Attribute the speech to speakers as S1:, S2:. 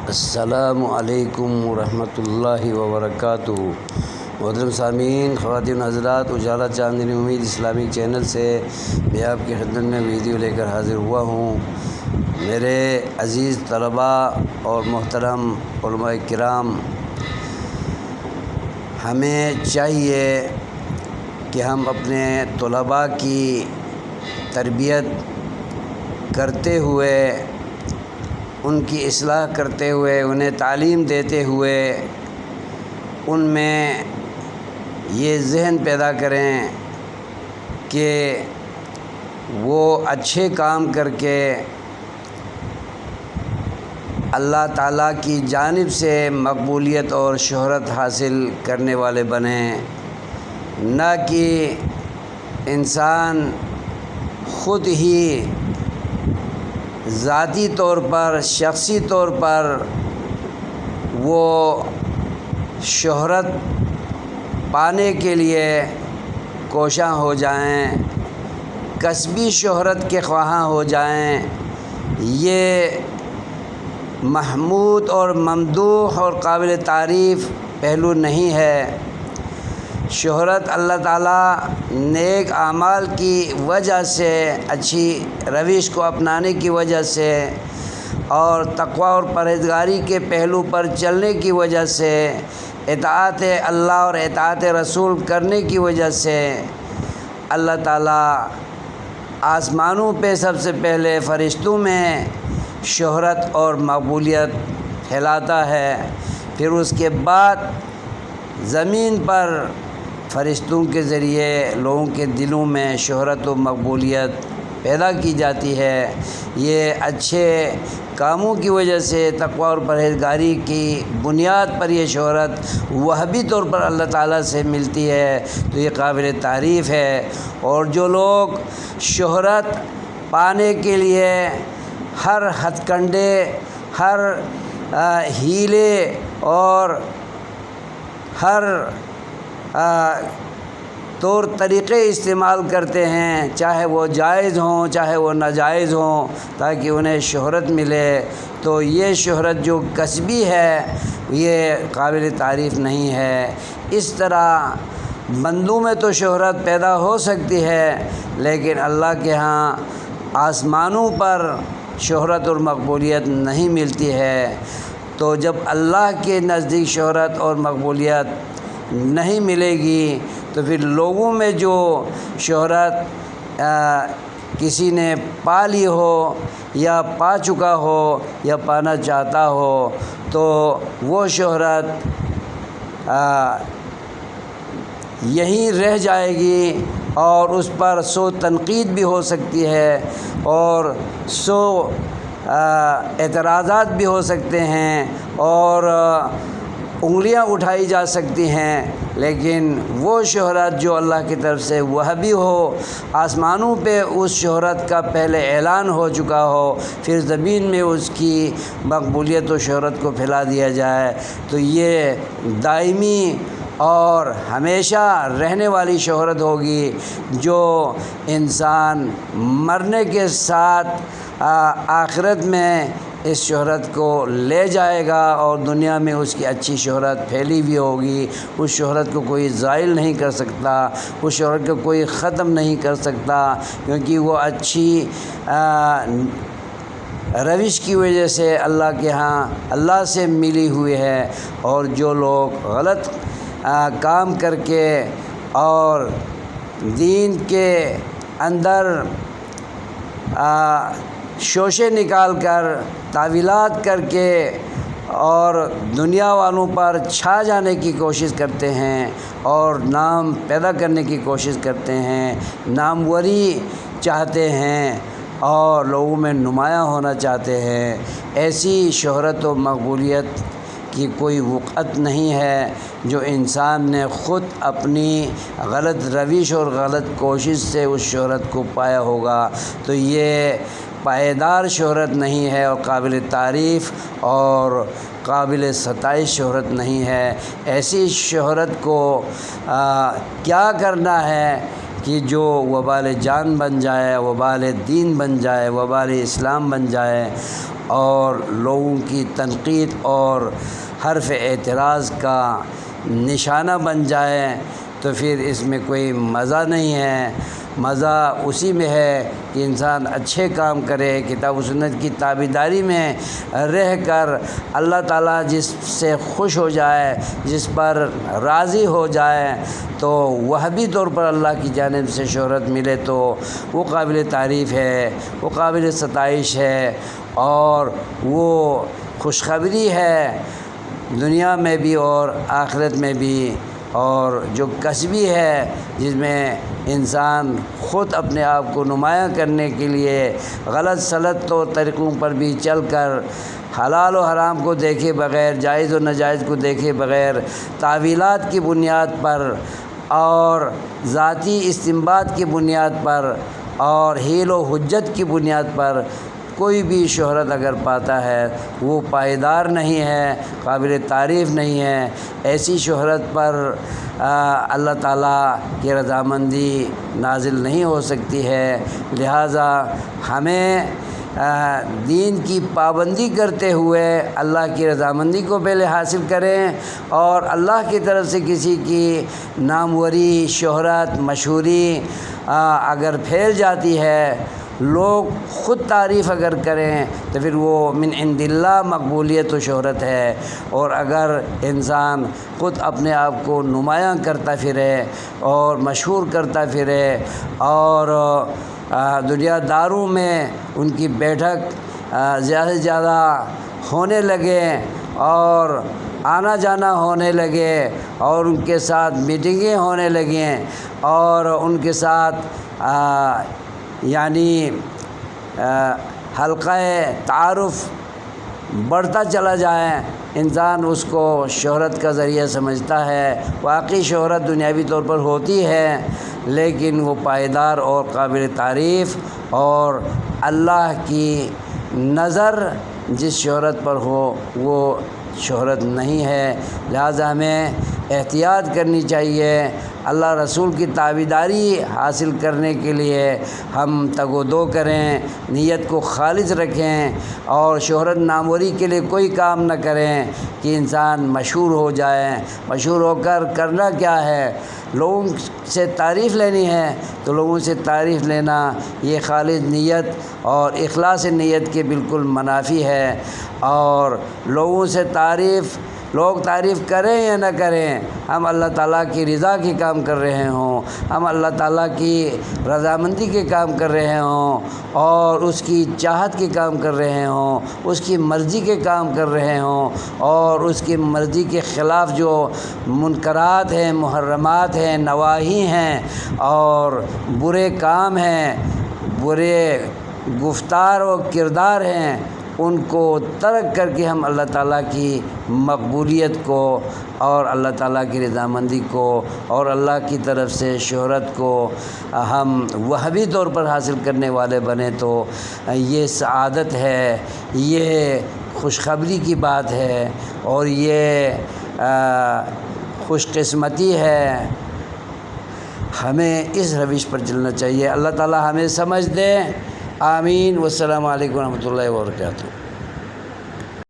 S1: السلام علیکم ورحمۃ اللہ وبرکاتہ۔ محترم سامعین، خواتین حضرات، اجالا چاندنی امید اسلامک چینل سے میں آپ کی خدمت میں ویڈیو لے کر حاضر ہوا ہوں۔ میرے عزیز طلباء اور محترم علماء کرام، ہمیں چاہیے کہ ہم اپنے طلباء کی تربیت کرتے ہوئے، ان کی اصلاح کرتے ہوئے، انہیں تعلیم دیتے ہوئے ان میں یہ ذہن پیدا کریں کہ وہ اچھے کام کر کے اللہ تعالیٰ کی جانب سے مقبولیت اور شہرت حاصل کرنے والے بنیں، نہ کہ انسان خود ہی ذاتی طور پر، شخصی طور پر وہ شہرت پانے کے لیے کوشاں ہو جائیں، کسبی شہرت کے خواہاں ہو جائیں۔ یہ محمود اور ممدوح اور قابل تعریف پہلو نہیں ہے۔ شہرت اللہ تعالیٰ نیک اعمال کی وجہ سے، اچھی روش کو اپنانے کی وجہ سے اور تقوی اور پرہیزگاری کے پہلو پر چلنے کی وجہ سے، اطاعت اللہ اور اطاعت رسول کرنے کی وجہ سے اللہ تعالیٰ آسمانوں پہ سب سے پہلے فرشتوں میں شہرت اور مقبولیت پھیلاتا ہے، پھر اس کے بعد زمین پر فرشتوں کے ذریعے لوگوں کے دلوں میں شہرت و مقبولیت پیدا کی جاتی ہے۔ یہ اچھے کاموں کی وجہ سے، تقوی اور پرہیزگاری کی بنیاد پر یہ شہرت وہبی طور پر اللہ تعالیٰ سے ملتی ہے، تو یہ قابل تعریف ہے۔ اور جو لوگ شہرت پانے کے لیے ہر ہتھ کنڈے، ہر ہیلے اور ہر طور طریقے استعمال کرتے ہیں، چاہے وہ جائز ہوں چاہے وہ ناجائز ہوں، تاکہ انہیں شہرت ملے، تو یہ شہرت جو کسبی ہے یہ قابل تعریف نہیں ہے۔ اس طرح بندوں میں تو شہرت پیدا ہو سکتی ہے، لیکن اللہ کے ہاں آسمانوں پر شہرت اور مقبولیت نہیں ملتی ہے۔ تو جب اللہ کے نزدیک شہرت اور مقبولیت نہیں ملے گی تو پھر لوگوں میں جو شہرت کسی نے پا لی ہو یا پا چکا ہو یا پانا چاہتا ہو، تو وہ شہرت یہیں رہ جائے گی اور اس پر سو تنقید بھی ہو سکتی ہے اور سو اعتراضات بھی ہو سکتے ہیں اور انگلیاں اٹھائی جا سکتی ہیں، لیکن وہ شہرت جو اللہ کی طرف سے وہبی ہو، آسمانوں پہ اس شہرت کا پہلے اعلان ہو چکا ہو، پھر زمین میں اس کی مقبولیت و شہرت کو پھیلا دیا جائے، تو یہ دائمی اور ہمیشہ رہنے والی شہرت ہوگی، جو انسان مرنے کے ساتھ آخرت میں اس شہرت کو لے جائے گا اور دنیا میں اس کی اچھی شہرت پھیلی ہوئی ہوگی۔ اس شہرت کو کوئی زائل نہیں کر سکتا، اس شہرت کو کوئی ختم نہیں کر سکتا، کیونکہ وہ اچھی روش کی وجہ سے اللہ کے ہاں اللہ سے ملی ہوئی ہے۔ اور جو لوگ غلط کام کر کے اور دین کے اندر شوشے نکال کر، تعویلات کر کے اور دنیا والوں پر چھا جانے کی کوشش کرتے ہیں اور نام پیدا کرنے کی کوشش کرتے ہیں، ناموری چاہتے ہیں اور لوگوں میں نمایاں ہونا چاہتے ہیں، ایسی شہرت و مقبولیت کی کوئی وقعت نہیں ہے۔ جو انسان نے خود اپنی غلط روش اور غلط کوشش سے اس شہرت کو پایا ہوگا، تو یہ پائیدار شہرت نہیں ہے اور قابل تعریف اور قابل ستائش شہرت نہیں ہے۔ ایسی شہرت کو کیا کرنا ہے کہ جو وبال جان بن جائے، وبال دین بن جائے، وبال اسلام بن جائے اور لوگوں کی تنقید اور حرف اعتراض کا نشانہ بن جائے تو پھر اس میں کوئی مزہ نہیں ہے۔ مزہ اسی میں ہے کہ انسان اچھے کام کرے، کتاب و سنت کی تابعداری میں رہ کر اللہ تعالیٰ جس سے خوش ہو جائے، جس پر راضی ہو جائے تو وہبی طور پر اللہ کی جانب سے شہرت ملے تو وہ قابل تعریف ہے، وہ قابل ستائش ہے اور وہ خوشخبری ہے دنیا میں بھی اور آخرت میں بھی۔ اور جو کسبی ہے جس میں انسان خود اپنے آپ کو نمایاں کرنے کے لیے غلط سلط طور طریقوں پر بھی چل کر حلال و حرام کو دیکھے بغیر، جائز و ناجائز کو دیکھے بغیر، تعویلات کی بنیاد پر اور ذاتی استنباط کی بنیاد پر اور حیل و حجت کی بنیاد پر کوئی بھی شہرت اگر پاتا ہے وہ پائیدار نہیں ہے، قابل تعریف نہیں ہے۔ ایسی شہرت پر اللہ تعالیٰ کی رضامندی نازل نہیں ہو سکتی ہے۔ لہٰذا ہمیں دین کی پابندی کرتے ہوئے اللہ کی رضامندی کو پہلے حاصل کریں، اور اللہ کی طرف سے کسی کی ناموری، شہرت، مشہوری اگر پھیل جاتی ہے، لوگ خود تعریف اگر کریں تو پھر وہ من عند اللہ مقبولیت و شہرت ہے، اور اگر انسان خود اپنے آپ کو نمایاں کرتا پھرے اور مشہور کرتا پھرے اور دنیا داروں میں ان کی بیٹھک زیادہ سے زیادہ ہونے لگے اور آنا جانا ہونے لگے اور ان کے ساتھ میٹنگیں ہونے لگیں اور ان کے ساتھ یعنی حلقہ تعارف بڑھتا چلا جائے، انسان اس کو شہرت کا ذریعہ سمجھتا ہے۔ واقعی شہرت دنیاوی طور پر ہوتی ہے لیکن وہ پائیدار اور قابل تعریف اور اللہ کی نظر جس شہرت پر ہو وہ شہرت نہیں ہے۔ لہٰذا ہمیں احتیاط کرنی چاہیے۔ اللہ رسول کی تابعداری حاصل کرنے کے لیے ہم تگ و دو کریں، نیت کو خالص رکھیں اور شہرت ناموری کے لیے کوئی کام نہ کریں کہ انسان مشہور ہو جائے۔ مشہور ہو کر کرنا کیا ہے؟ لوگوں سے تعریف لینی ہے تو لوگوں سے تعریف لینا یہ خالص نیت اور اخلاص نیت کے بالکل منافی ہے۔ اور لوگوں سے لوگ تعریف کریں یا نہ کریں، ہم اللہ تعالیٰ کی رضا کے کام کر رہے ہوں، ہم اللہ تعالیٰ کی رضامندی کے کام کر رہے ہوں اور اس کی چاہت کے کام کر رہے ہوں، اس کی مرضی کے کام کر رہے ہوں اور اس کی مرضی کے خلاف جو منکرات ہیں، محرمات ہیں، نواہی ہیں اور برے کام ہیں، برے گفتار و کردار ہیں، ان کو ترک کر کے ہم اللہ تعالیٰ کی مقبولیت کو اور اللہ تعالیٰ کی رضامندی کو اور اللہ کی طرف سے شہرت کو ہم وہبی طور پر حاصل کرنے والے بنیں تو یہ سعادت ہے، یہ خوشخبری کی بات ہے اور یہ خوش قسمتی ہے۔ ہمیں اس روش پر چلنا چاہیے۔ اللہ تعالیٰ ہمیں سمجھ دے۔ آمین۔ والسلام علیکم ورحمۃ اللہ وبرکاتہ۔